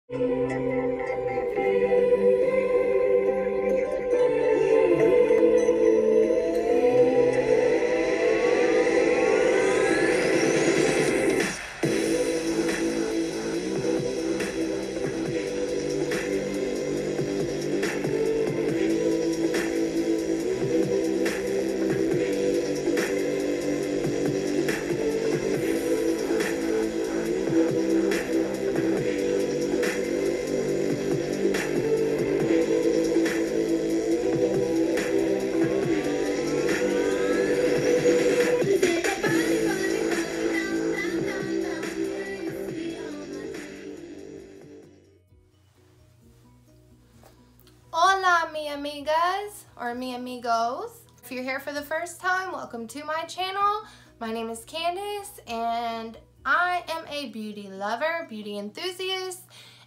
Hola mi amigas, or mi amigos. If you're here for the first time, welcome to my channel. My name is Candace and I am a beauty lover, beauty enthusiast,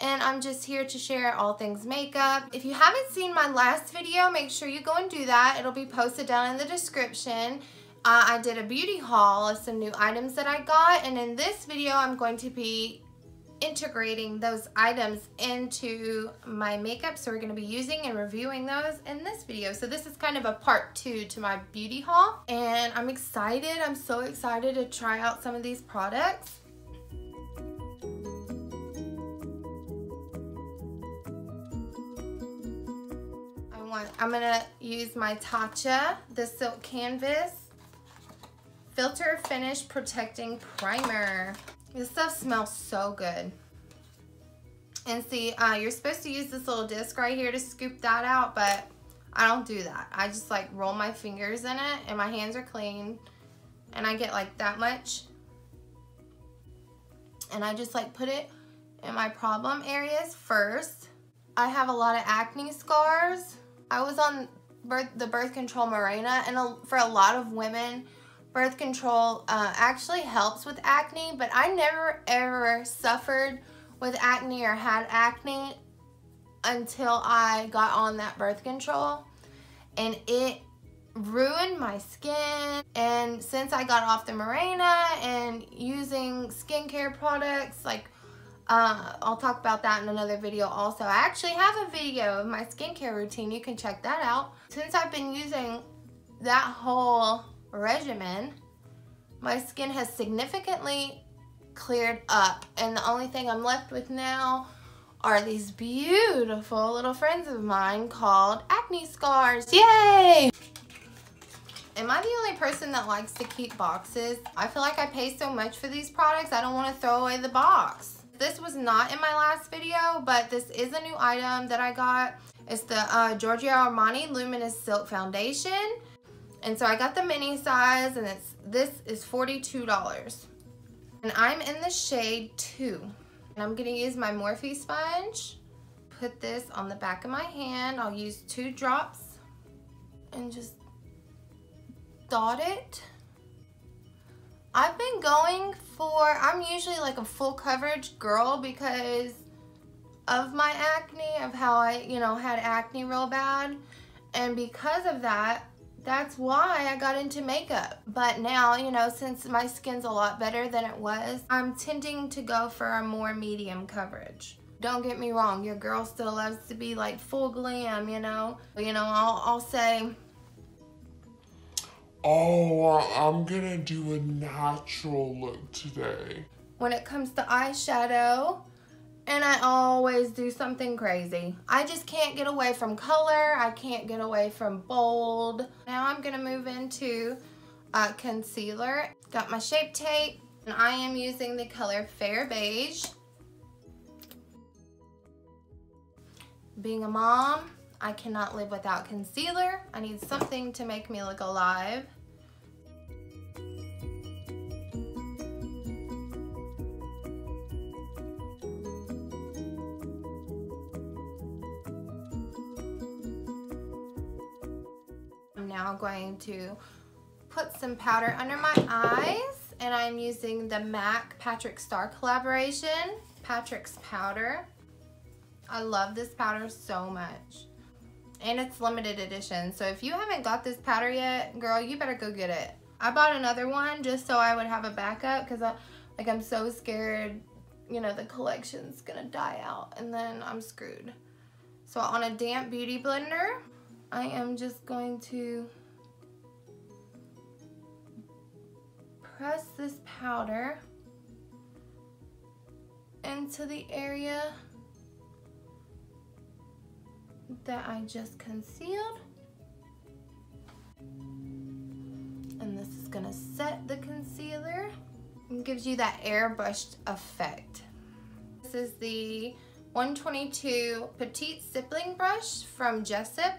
and I'm just here to share all things makeup. If you haven't seen my last video, make sure you go and do that. It'll be posted down in the description. I did a beauty haul of some new items that I got, and in this video I'm going to be integrating those items into my makeup, so we're going to be using and reviewing those in this video. So this is kind of a part 2 to my beauty haul, and I'm excited. I'm so excited to try out some of these products. I'm gonna use my Tatcha, the Silk Canvas Filter Finish Protecting Primer. This stuff smells so good. And see, you're supposed to use this little disc right here to scoop that out, but I don't do that. I just like roll my fingers in it, and my hands are clean, and I get like that much. And I just like put it in my problem areas first. I have a lot of acne scars. I was on the birth control Mirena, and for a lot of women, birth control actually helps with acne, but I never ever suffered with acne or had acne until I got on that birth control, and it ruined my skin. And since I got off the Mirena and using skincare products, like I'll talk about that in another video also. I actually have a video of my skincare routine. You can check that out. Since I've been using that whole regimen, my skin has significantly cleared up, and the only thing I'm left with now are these beautiful little friends of mine called acne scars. Yay! Am I the only person that likes to keep boxes? I feel like I pay so much for these products, I don't want to throw away the box. This was not in my last video, but this is a new item that I got. It's the Giorgio Armani Luminous Silk Foundation. And so I got the mini size, and this is $42. And I'm in the shade 2. And I'm going to use my Morphe sponge. Put this on the back of my hand. I'll use 2 drops and just dot it. I've been going for, I'm usually like a full coverage girl because of my acne, of how I, had acne real bad. And because of that, that's why I got into makeup. But now, since my skin's a lot better than it was, I'm tending to go for a more medium coverage. Don't get me wrong, your girl still loves to be like full glam, I'll say, oh, I'm gonna do a natural look today. When it comes to eyeshadow, and I always do something crazy. I just can't get away from color. I can't get away from bold. Now I'm gonna move into concealer. Got my Shape Tape, and I am using the color Fair Beige. Being a mom, I cannot live without concealer. I need something to make me look alive. I'm now going to put some powder under my eyes, and I'm using the MAC Patrick Star collaboration, Patrick's powder. I love this powder so much. And it's limited edition, so if you haven't got this powder yet, girl, you better go get it. I bought another one just so I would have a backup, because I'm so scared you know, the collection's gonna die out and then I'm screwed. So on a damp beauty blender, I am just going to press this powder into the area that I just concealed. And this is gonna set the concealer and gives you that airbrushed effect. This is the 122 Petite Stippling Brush from Jessup.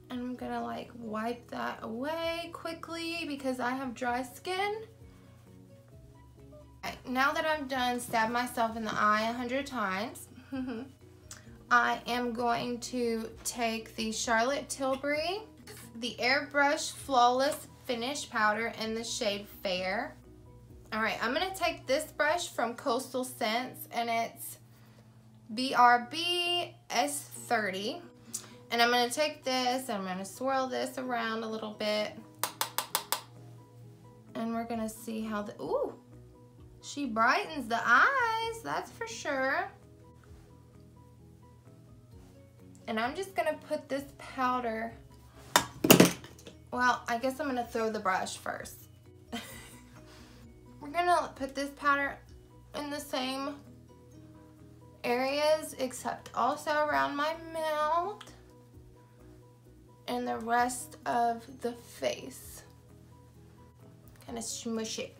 And I'm gonna like wipe that away quickly because I have dry skin. Right, now that I'm done stabbing myself in the eye 100 times, I am going to take the Charlotte Tilbury, the Airbrush Flawless Finish Powder in the shade Fair. Alright, I'm going to take this brush from Coastal Scents, and it's BRB S30. And I'm going to take this, and I'm going to swirl this around a little bit. And we're going to see how the, ooh, she brightens the eyes, that's for sure. And I'm just going to put this powder, well, I guess I'm going to throw the brush first. We're going to put this powder in the same areas, except also around my mouth and the rest of the face. Kind of smush it.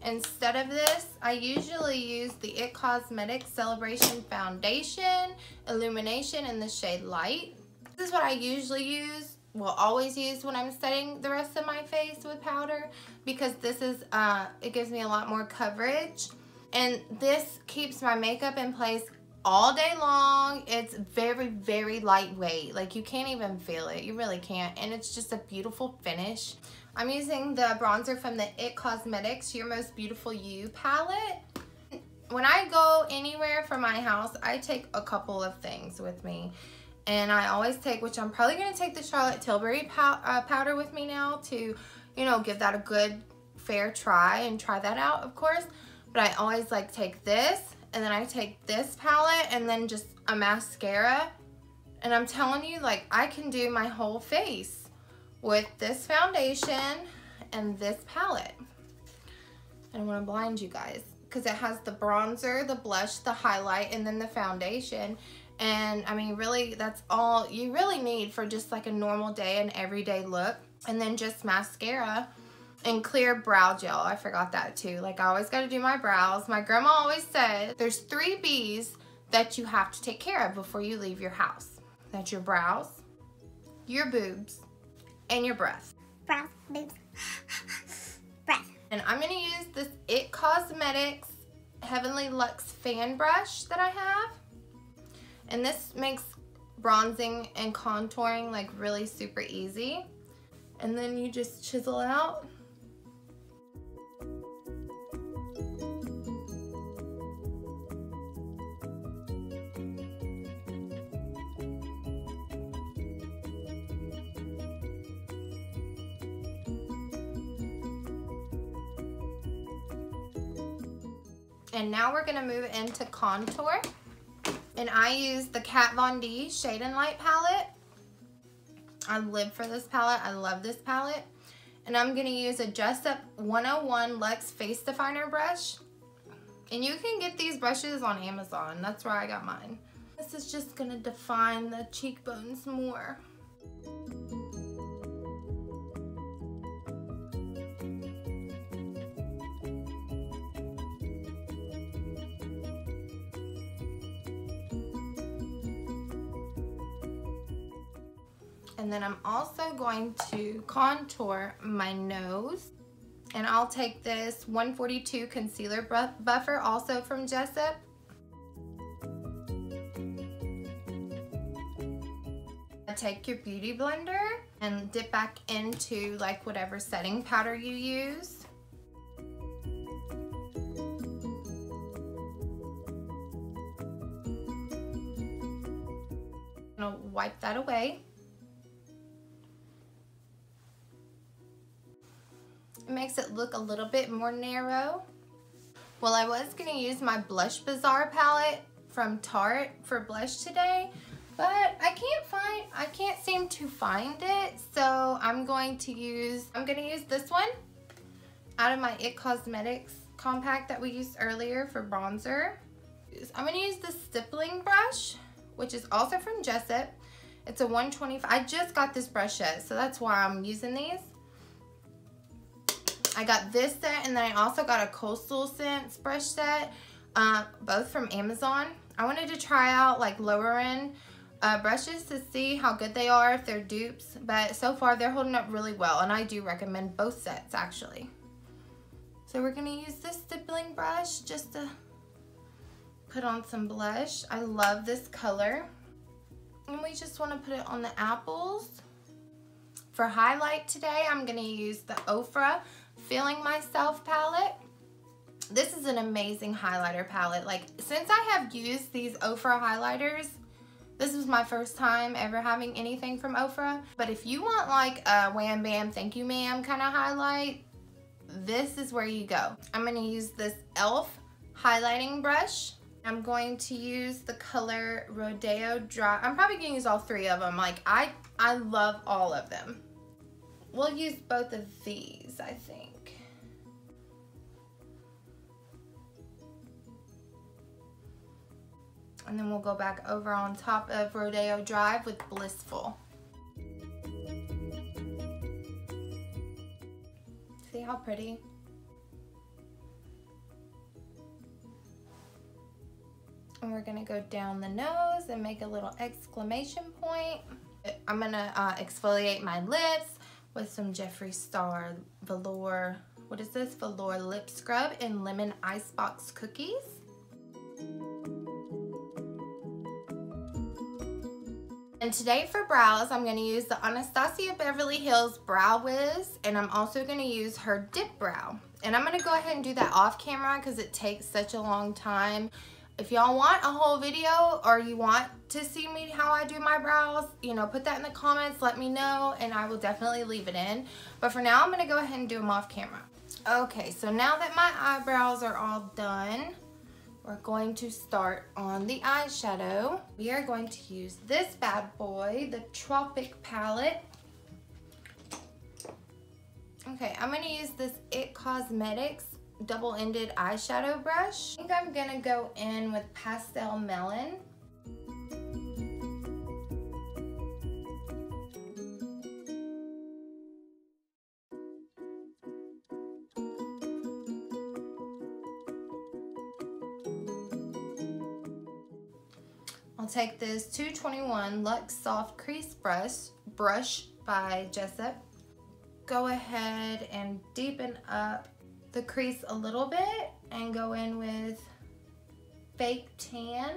Instead of this, I usually use the It Cosmetics Celebration Foundation Illumination in the shade Light. This is what I usually use, will always use when I'm setting the rest of my face with powder, because this is, it gives me a lot more coverage. And this keeps my makeup in place all day long. It's very, very lightweight. Like, you can't even feel it. You really can't. And it's just a beautiful finish. I'm using the bronzer from the It Cosmetics Your Most Beautiful You palette. When I go anywhere from my house, I take a couple of things with me. And I always take, which I'm probably going to take the Charlotte Tilbury powder with me now to, you know, give that a good fair try and try that out, of course. But I always like take this, and then I take this palette, and then just a mascara. And I'm telling you, like, I can do my whole face with this foundation and this palette. I don't want to blind you guys because it has the bronzer, the blush, the highlight, and then the foundation. And I mean, really, that's all you really need for just like a normal day and everyday look. And then just mascara and clear brow gel. I forgot that too. Like, I always got to do my brows. My grandma always said there's 3 B's that you have to take care of before you leave your house. That's your brows, your boobs, and your breath. Brows, boobs, breath. And I'm going to use this It Cosmetics Heavenly Luxe fan brush that I have. And this makes bronzing and contouring like really super easy. And then you just chisel out. And now we're gonna move into contour. And I use the Kat Von D Shade and Light palette. I live for this palette. I love this palette. And I'm gonna use a Jessup 101 Luxe Face Definer brush. And you can get these brushes on Amazon. That's where I got mine. This is just gonna define the cheekbones more. And then I'm also going to contour my nose. And I'll take this 142 concealer buffer, also from Jessup. Take your beauty blender and dip back into like whatever setting powder you use. wipe that away. It makes it look a little bit more narrow. Well, I was going to use my Blush Bazaar palette from Tarte for blush today, but I can't seem to find it, so I'm going to use this one out of my It Cosmetics compact that we used earlier for bronzer. I'm going to use the stippling brush, which is also from Jessup. It's a 125. I just got this brush set, so that's why I'm using these. I got this set, and then I also got a Coastal Scents brush set, both from Amazon. I wanted to try out like lower end brushes to see how good they are, if they're dupes, but so far they're holding up really well, and I do recommend both sets actually. So we're gonna use this stippling brush just to put on some blush. I love this color, and we just want to put it on the apples. For highlight today, I'm gonna use the Ofra Feeling Myself palette. This is an amazing highlighter palette. Like, since I have used these Ofra highlighters, this is my first time ever having anything from Ofra. But if you want like a wham bam thank you ma'am kind of highlight, this is where you go. I'm going to use this e.l.f. highlighting brush. I'm going to use the color Rodeo Dry. I'm probably going to use all three of them. Like, I love all of them. We'll use both of these, I think. And then we'll go back over on top of Rodeo Drive with Blissful. See how pretty? And we're gonna go down the nose and make a little exclamation point. I'm gonna exfoliate my lips with some Jeffree Star Velour, what is this? Velour Lip Scrub in Lemon Icebox Cookies. And today for brows, I'm going to use the Anastasia Beverly Hills Brow Wiz, and I'm also going to use her Dip Brow. And I'm going to go ahead and do that off camera because it takes such a long time. If y'all want a whole video, or you want to see me how I do my brows, you know, put that in the comments, let me know, and I will definitely leave it in. But for now, I'm going to go ahead and do them off camera. Okay, so now that my eyebrows are all done, we're going to start on the eyeshadow. We are going to use this bad boy, the Tropic palette. Okay, I'm going to use this It Cosmetics double-ended eyeshadow brush. I think I'm going to go in with Pastel Melon. I'll take this 221 Luxe Soft Crease brush by Jessup. Go ahead and deepen up the crease a little bit and go in with Fake Tan.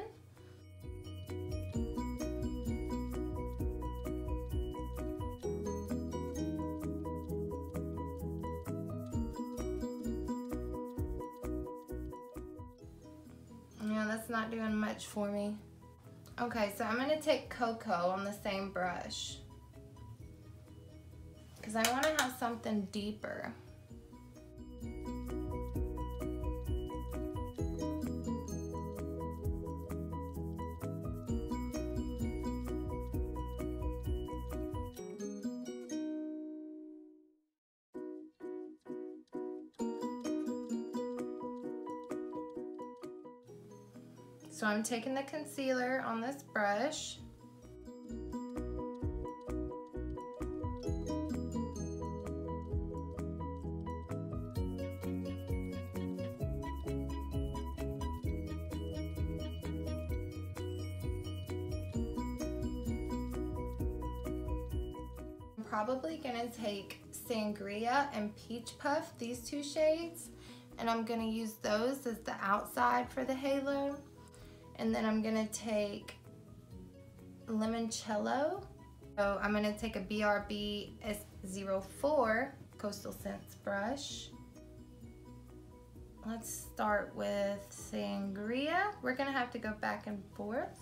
Yeah, that's not doing much for me. Okay, so I'm going to take Cocoa on the same brush because I want to have something deeper. So I'm taking the concealer on this brush. I'm probably gonna take Sangria and Peach Puff, these two shades, and I'm gonna use those as the outside for the halo. And then I'm gonna take Limoncello. So I'm gonna take a BRB S04 Coastal Scents brush. Let's start with Sangria. We're gonna have to go back and forth.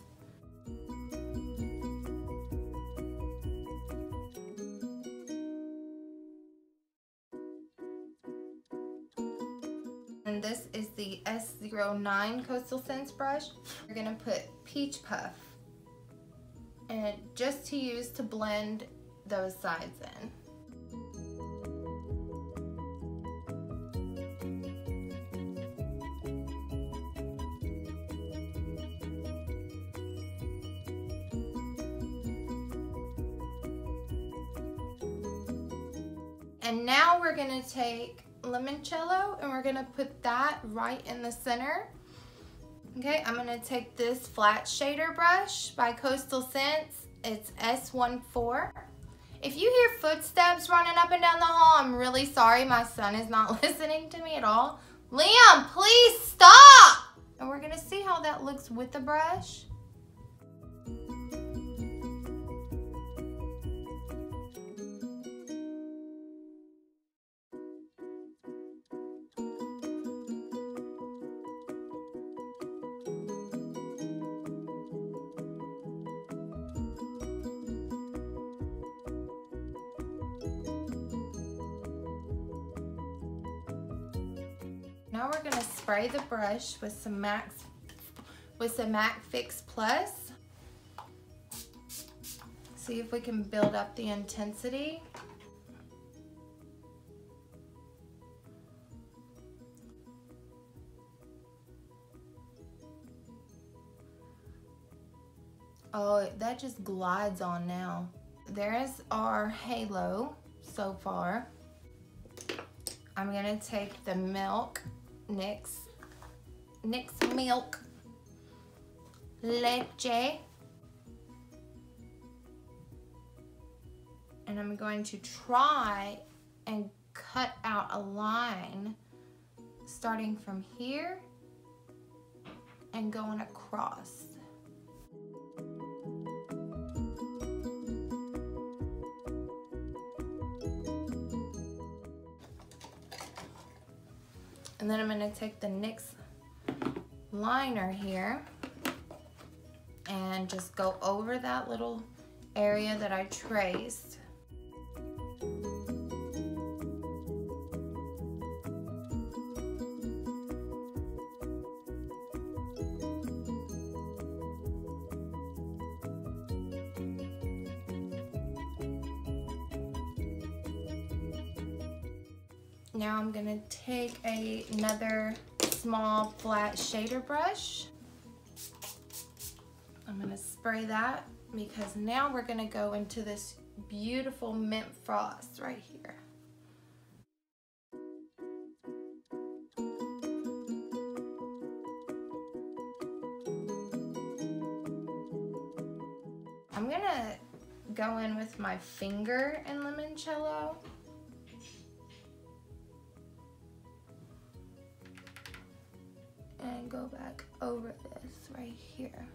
And this is the S09 Coastal Scents brush. We're gonna put Peach Puff, and just to use to blend those sides in. And now we're gonna take limoncello and we're gonna put that right in the center. Okay, I'm gonna take this flat shader brush by Coastal Scents. It's S14. If you hear footsteps running up and down the hall, I'm really sorry. My son is not listening to me at all. Liam, please stop! And we're gonna see how that looks with the brush. Now we're gonna spray the brush with some MAC Fix Plus. See if we can build up the intensity. Oh, that just glides on now. There's our halo so far. I'm gonna take the NYX Milk Leche, and I'm going to try and cut out a line starting from here and going across. And then I'm going to take the NYX liner here and just go over that little area that I traced. Now I'm gonna take another small flat shader brush. I'm gonna spray that because now we're gonna go into this beautiful mint frost right here. I'm gonna go in with my finger in limoncello. And go back over this right here.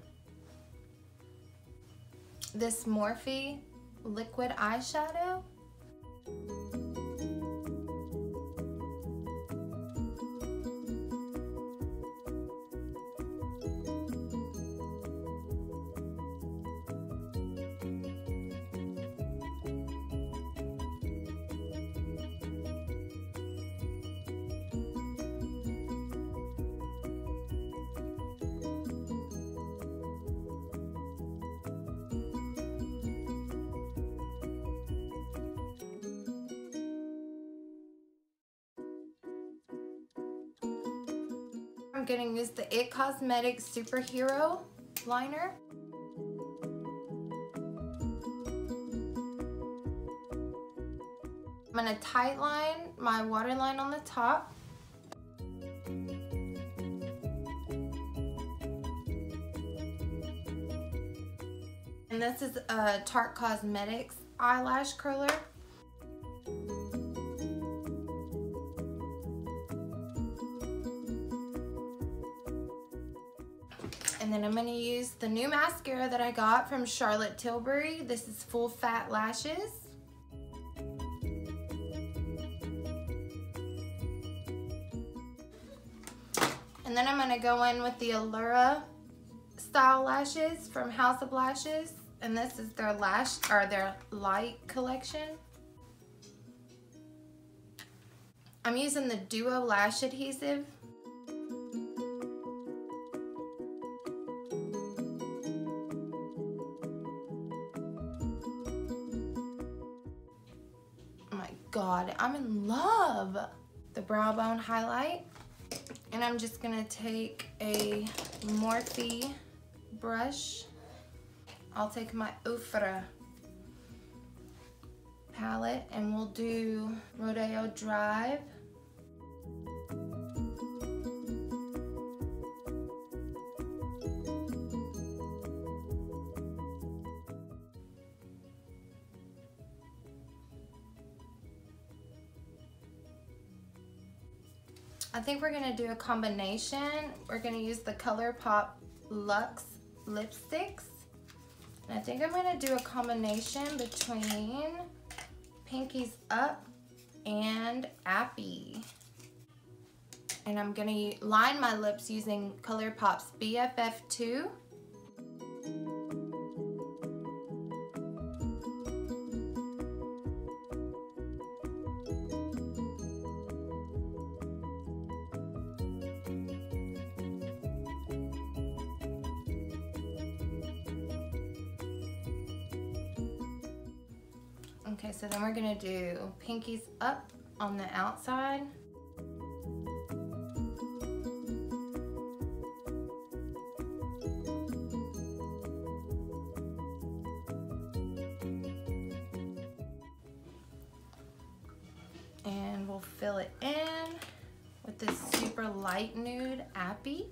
This Morphe liquid eyeshadow. I'm gonna use the It Cosmetics Superhero liner. I'm gonna tight line my waterline on the top. And this is a Tarte Cosmetics eyelash curler. And then I'm going to use the new mascara that I got from Charlotte Tilbury. This is Full Fat Lashes. And then I'm going to go in with the Allura style lashes from House of Lashes. And this is their their light collection. I'm using the Duo Lash Adhesive. Oh my God, I'm in love. The brow bone highlight. And I'm just gonna take a Morphe brush. I'll take my Ofra palette and we'll do Rodeo Drive. I think we're gonna do a combination. We're gonna use the ColourPop Luxe lipsticks. And I think I'm gonna do a combination between Pinkies Up and Appy. And I'm gonna line my lips using ColourPop's BFF2. Okay, so then we're gonna do Pinkies Up on the outside. And we'll fill it in with this super light nude Appy.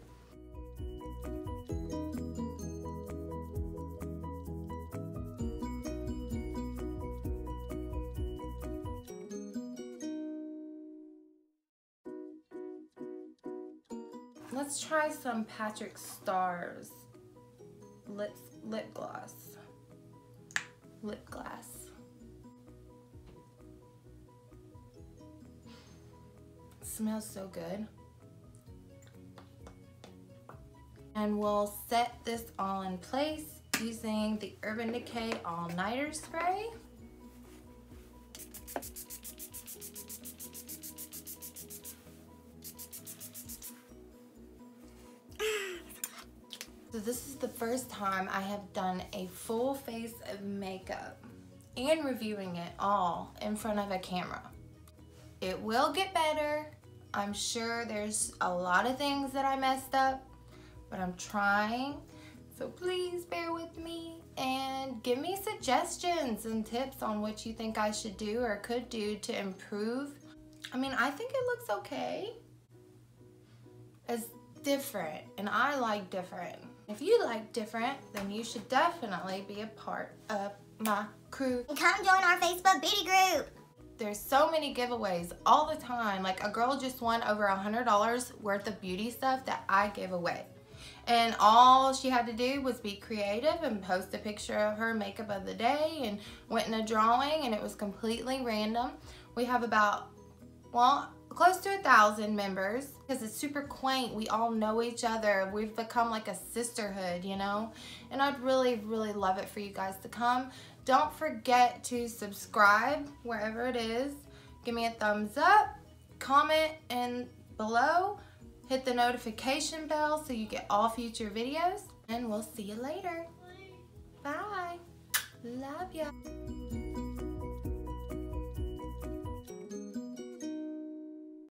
Let's try some Patrick Starr's lip gloss. Lip glass. Smells so good. And we'll set this all in place using the Urban Decay All Nighter Spray. So this is the first time I have done a full face of makeup and reviewing it all in front of a camera. It will get better. I'm sure there's a lot of things that I messed up, but I'm trying. So please bear with me and give me suggestions and tips on what you think I should do or could do to improve. I mean, I think it looks okay. It's different, and I like different. If you like different, then you should definitely be a part of my crew. And come join our Facebook beauty group. There's so many giveaways all the time. Like a girl just won over $100 worth of beauty stuff that I gave away. And all she had to do was be creative and post a picture of her makeup of the day and went in a drawing, and it was completely random. We have about, well, close to 1,000 members because it's super quaint. We all know each other. We've become like a sisterhood, you know? And I'd really, really love it for you guys to come. Don't forget to subscribe wherever it is. Give me a thumbs up, comment in below, hit the notification bell so you get all future videos, and we'll see you later. Bye. Love ya.